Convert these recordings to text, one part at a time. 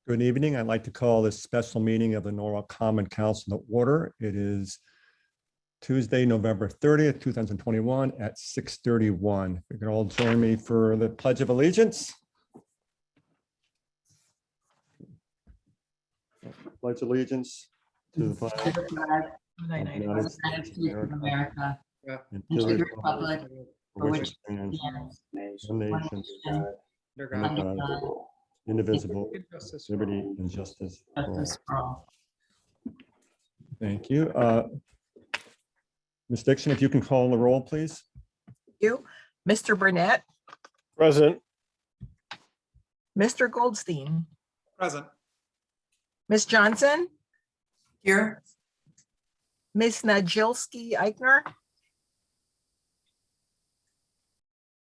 Good evening. I'd like to call this special meeting of the Norwalk Common Council to order. It is Tuesday, November 30th, 2021 at 6:31. If you can all join me for the Pledge of Allegiance. Pledge allegiance to the flag of the United States of America and to the republic for which it stands, one nation, under God, indivisible, liberty and justice for all. Thank you. Ms. Dixon, if you can call the roll, please. Thank you. Mr. Burnett, Present. Mr. Goldstein, Present. Ms. Johnson, Here. Ms. Najilski Eichner.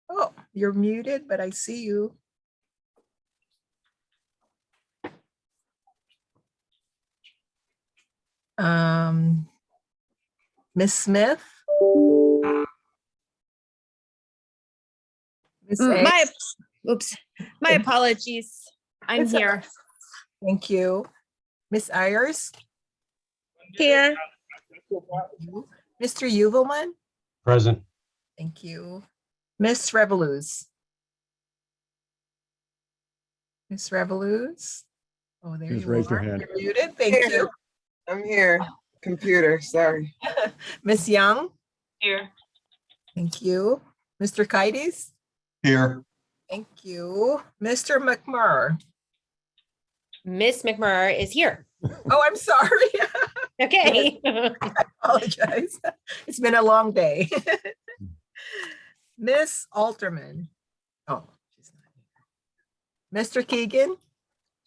Oh, you're muted, but I see you. Ms. Smith. Ms. A. My apologies. I'm It's here. Thank you. Ms. Ayers. Here. Mr. Uvelman. Present. Thank you. Ms. Revoluz. Ms. Revoluz. Oh, there Please you raise your are. hand. You're muted. Thank you. I'm here. Computer, sorry. Ms. Young. Here. Thank you. Mr. Kites. Here. Thank you. Mr. McMurr. Miss McMurr is here. Oh, I'm sorry. Okay. I apologize. It's been a long day. Miss Alterman. Oh, she's not here. Mr. Keegan,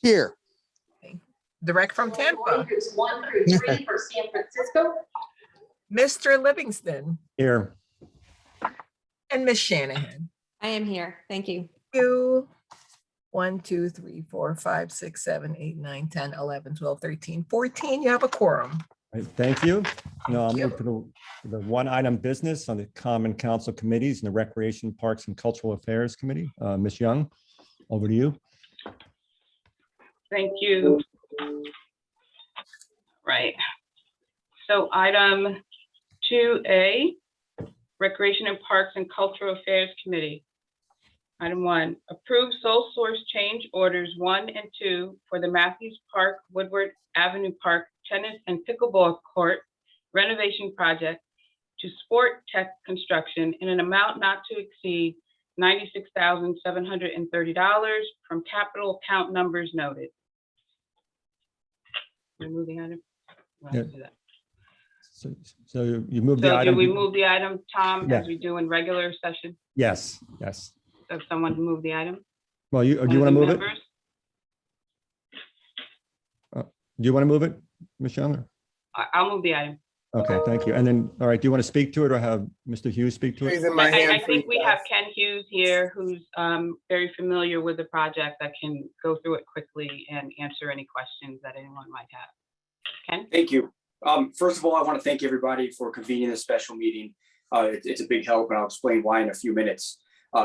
Here. direct from Tampa. 1 through 3 for San Francisco. Mr. Livingston Here. and Miss Shanahan. I am here. Thank you. You. 1, 2, 3, 4, 5, 6, 7, 8, 9, 10, 11, 12, 13, 14. You have a quorum. Right, thank you. Now I'll Thank you. move to the one item business on the Common Council committees and the Recreation, Parks and Cultural Affairs Committee. Ms. Young, over to you. Thank you. Right. So item 2A, Recreation and Parks and Cultural Affairs Committee. Item 1, approve sole source change orders 1 and 2 for the Matthews Park, Woodward Avenue Park Tennis and Pickleball Court renovation project to Sport Tech Construction in an amount not to exceed $96,730 from capital account numbers noted. Remove the item. Yeah. So you move the So do item. we move the item, Tom, Yeah. as we do in regular session? Yes, yes. So someone move the item? Well, do you One want to of the move it? members? Do you want to move it, Ms. Young? I'll move the item. Okay, thank you. And then, all right, do you want to speak to it or have Mr. Hughes speak to it? Raising my hand. I for think you we guys. have Ken Hughes here, who's very familiar with the project, that can go through it quickly and answer any questions that anyone might have. Ken? Thank you. First of all, I want to thank everybody for convening this special meeting. It's a big help, and I'll explain why in a few minutes.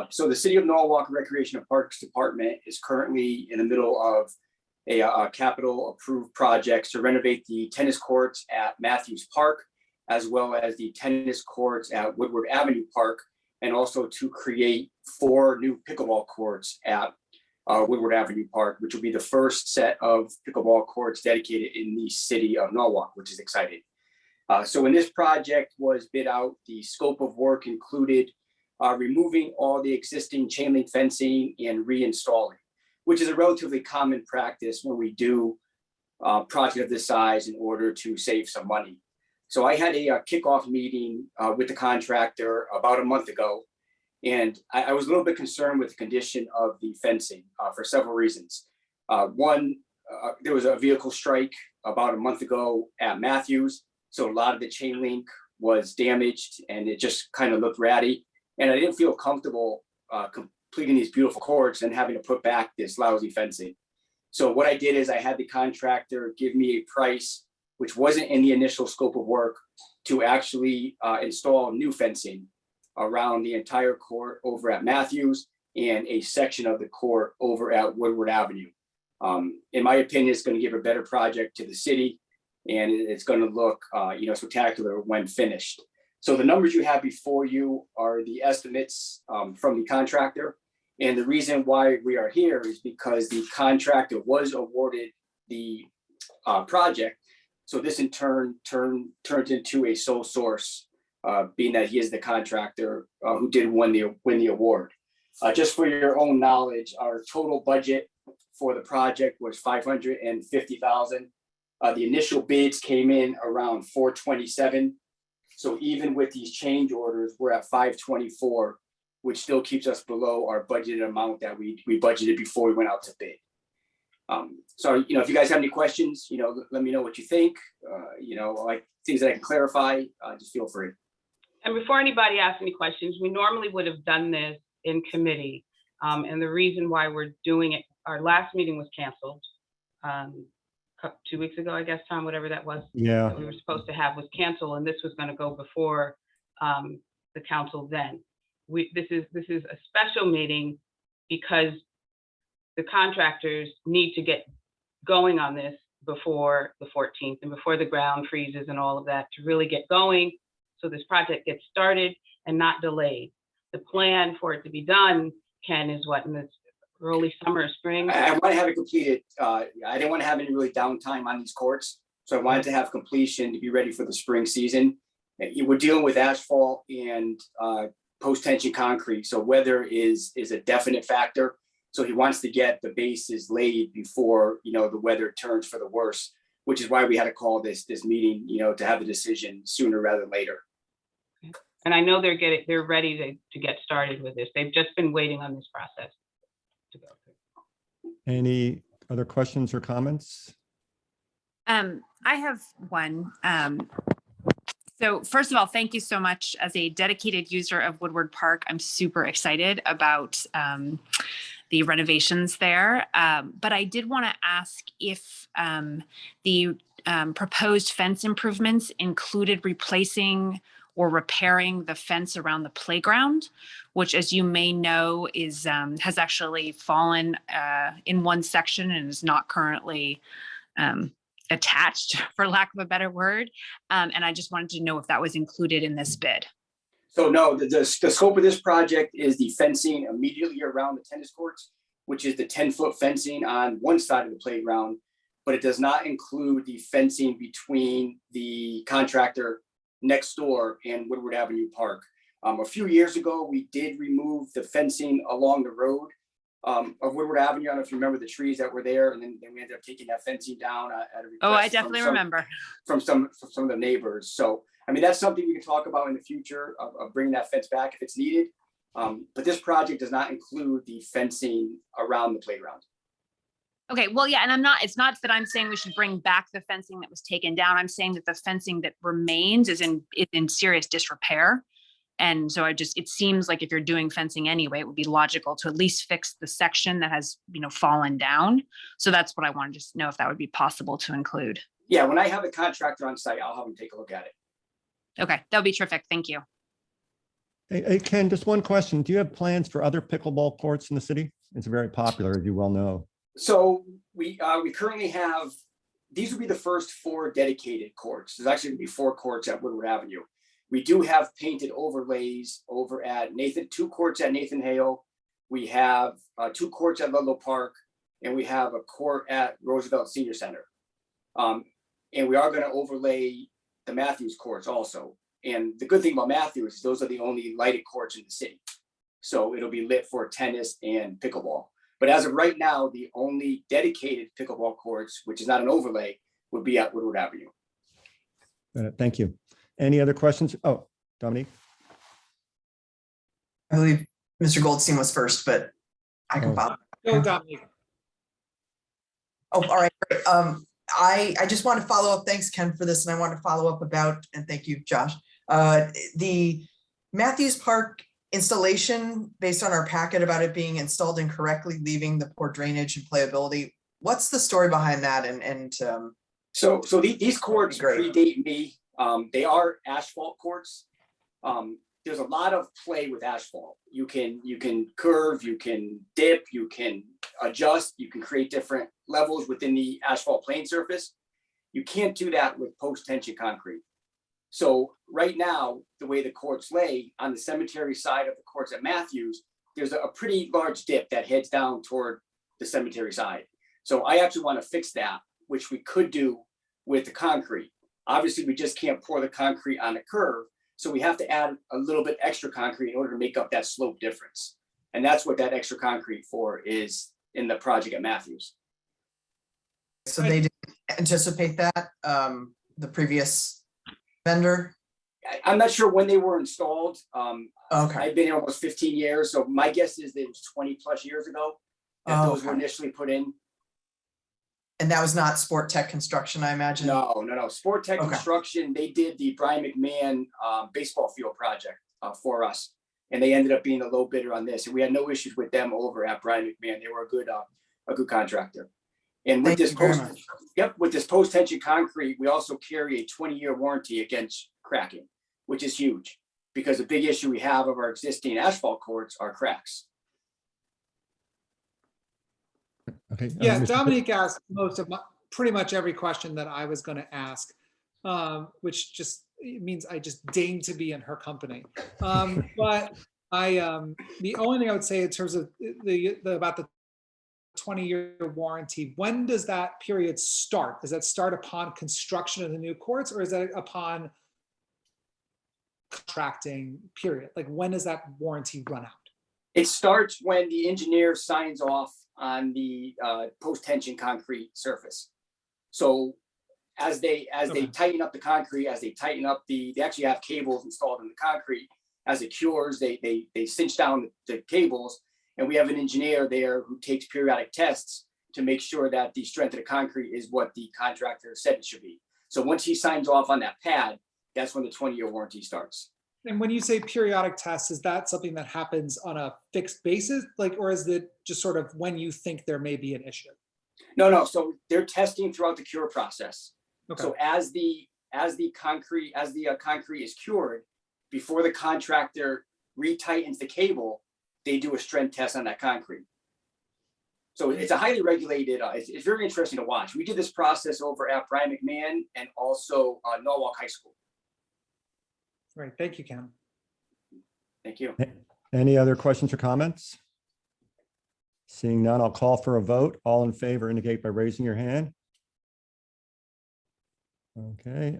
So the City of Norwalk Recreation and Parks Department is currently in the middle of a capital approved projects to renovate the tennis courts at Matthews Park, as well as the tennis courts at Woodward Avenue Park, and also to create 4 new pickleball courts at Woodward Avenue Park, which will be the first set of pickleball courts dedicated in the city of Norwalk, which is exciting. So when this project was bid out, the scope of work included removing all the existing chain link fencing and reinstalling, which is a relatively common practice when we do a project of this size in order to save some money. So I had a kickoff meeting with the contractor about a month ago, and I was a little bit concerned with the condition of the fencing for several reasons. One, there was a vehicle strike about a month ago at Matthews, so a lot of the chain link was damaged and it just kind of looked ratty. And I didn't feel comfortable completing these beautiful courts and having to put back this lousy fencing. So what I did is I had the contractor give me a price, which wasn't in the initial scope of work, to actually install new fencing around the entire court over at Matthews and a section of the court over at Woodward Avenue. In my opinion, it's going to give a better project to the city, and it's going to look, spectacular when finished. So the numbers you have before you are the estimates from the contractor. And the reason why we are here is because the contractor was awarded the project. So this in turn turns into a sole source, being that he is the contractor who did win the award. Just for your own knowledge, our total budget for the project was $550,000. The initial bids came in around $427,000. So even with these change orders, we're at $524,000, which still keeps us below our budgeted amount that we budgeted before we went out to bid. So, if you guys have any questions, let me know what you think, like things that I can clarify, just feel free. And before anybody asks any questions, we normally would have done this in committee. And the reason why we're doing it, our last meeting was canceled 2 weeks ago, I guess, Tom, whatever that was. Yeah. That we were supposed to have was canceled, and this was going to go before the council then. This is a special meeting because the contractors need to get going on this before the 14th and before the ground freezes and all of that to really get going, so this project gets started and not delayed. The plan for it to be done, Ken, is what, in the early summer, spring? I want to have it completed. I didn't want to have any really downtime on these courts. So I wanted to have completion to be ready for the spring season. We're dealing with asphalt and post-tension concrete. So weather is a definite factor. So he wants to get the bases laid before, the weather turns for the worse, which is why we had to call this meeting, to have the decision sooner rather than later. And I know they're ready to get started with this. They've just been waiting on this process to go through. Any other questions or comments? I have one. So first of all, thank you so much. As a dedicated user of Woodward Park, I'm super excited about the renovations there. But I did want to ask if the proposed fence improvements included replacing or repairing the fence around the playground, which, as you may know, has actually fallen in one section and is not currently attached, for lack of a better word. And I just wanted to know if that was included in this bid. So no, the scope of this project is the fencing immediately around the tennis courts, which is the 10-foot fencing on one side of the playground, but it does not include the fencing between the contractor next door and Woodward Avenue Park. A few years ago, we did remove the fencing along the road of Woodward Avenue. I don't know if you remember the trees that were there, and then we ended up taking that fencing down at a request. Oh, I definitely remember. From some of the neighbors. So, I mean, that's something we can talk about in the future of bringing that fence back if it's needed. But this project does not include the fencing around the playground. Okay, well, yeah, and it's not that I'm saying we should bring back the fencing that was taken down. I'm saying that the fencing that remains is in serious disrepair. And so it seems like if you're doing fencing anyway, it would be logical to at least fix the section that has, fallen down. So that's what I wanted to know, if that would be possible to include. Yeah, when I have a contractor on site, I'll have them take a look at it. Okay, that would be terrific. Thank you. Hey, Ken, just one question. Do you have plans for other pickleball courts in the city? It's very popular, as you well know. So we currently have, these will be the first 4 dedicated courts. There's actually going to be 4 courts at Woodward Avenue. We do have painted overlays over at 2 courts at Nathan Hale. We have 2 courts at Ludlow Park, and we have a court at Roosevelt Senior Center. And we are going to overlay the Matthews courts also. And the good thing about Matthews is those are the only lighted courts in the city. So it'll be lit for tennis and pickleball. But as of right now, the only dedicated pickleball courts, which is not an overlay, would be at Woodward Avenue. Thank you. Any other questions? Oh, Dominique. I believe Mr. Goldstein was first, but I can follow. Go, Dominique. Oh, all right. Great. I just want to follow up. Thanks, Ken, for this. And I want to follow up about, and thank you, Josh, the Matthews Park installation, based on our packet about it being installed incorrectly, leaving the poor drainage and playability. What's the story behind that? So these courts predate me. They are asphalt courts. There's a lot of play with asphalt. You can curve, you can dip, you can adjust, you can create different levels within the asphalt playing surface. You can't do that with post-tension concrete. So right now, the way the courts lay on the cemetery side of the courts at Matthews, there's a pretty large dip that heads down toward the cemetery side. So I actually want to fix that, which we could do with the concrete. Obviously, we just can't pour the concrete on the curve. So we have to add a little bit extra concrete in order to make up that slope difference. And that's what that extra concrete for is in the project at Matthews. So they didn't anticipate that, the previous vendor? I'm not sure when they were installed. Okay, I've been here almost 15 years. So my guess is that it was 20 plus years ago that those were Okay. initially put in. and that was not Sport Tech Construction, I imagine? No. Sport Tech Okay. Construction, they did the Brian McMahon baseball field project for us. And they ended up being the low bidder on this. And we had no issues with them over at Brian McMahon. They were a good contractor. And with Thank this you very post, much. with this post-tension concrete, we also carry a 20-year warranty against cracking, which is huge because a big issue we have of our existing asphalt courts are cracks. Okay. Yeah, Mr. Dominique asked pretty much every question that I was going to ask, which just means I just deign to be in her company. But the only thing I would say in terms of about the 20-year warranty, when does that period start? Does that start upon construction of the new courts, or is that upon contracting period? Like, when does that warranty run out? It starts when the engineer signs off on the post-tension concrete surface. So as they tighten up the concrete, as they tighten up they actually have cables installed in the concrete. As it cures, they cinch down the cables, and we have an engineer there who takes periodic tests to make sure that the strength of the concrete is what the contractor said it should be. So once he signs off on that pad, that's when the 20-year warranty starts. And when you say periodic tests, is that something that happens on a fixed basis, or is it just sort of when you think there may be an issue? No. So they're testing throughout the cure process. Okay. So as the concrete is cured, before the contractor retightens the cable, they do a strength test on that concrete. So it's a highly regulated, it's very interesting to watch. We did this process over at Brian McMahon and also Norwalk High School. Right. Thank you, Ken. Thank you. Any other questions or comments? Seeing none, I'll call for a vote. All in favor indicate by raising your hand. Okay,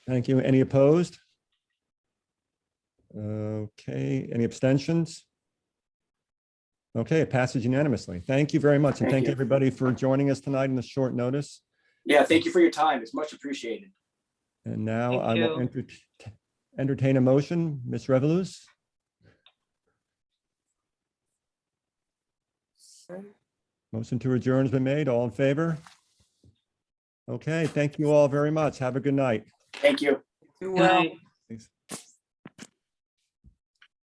thank you. Any opposed? Okay, any abstentions? Okay, it passes unanimously. Thank you very much. And Thank thank you. everybody for joining us tonight in the short notice. Yeah, thank you for your time. It's much appreciated. And now Thank I will you. entertain a motion. Ms. Revolus? Motion to adjourn has been made. All in favor? Okay, thank you all very much. Have a good night. Thank you. Good night.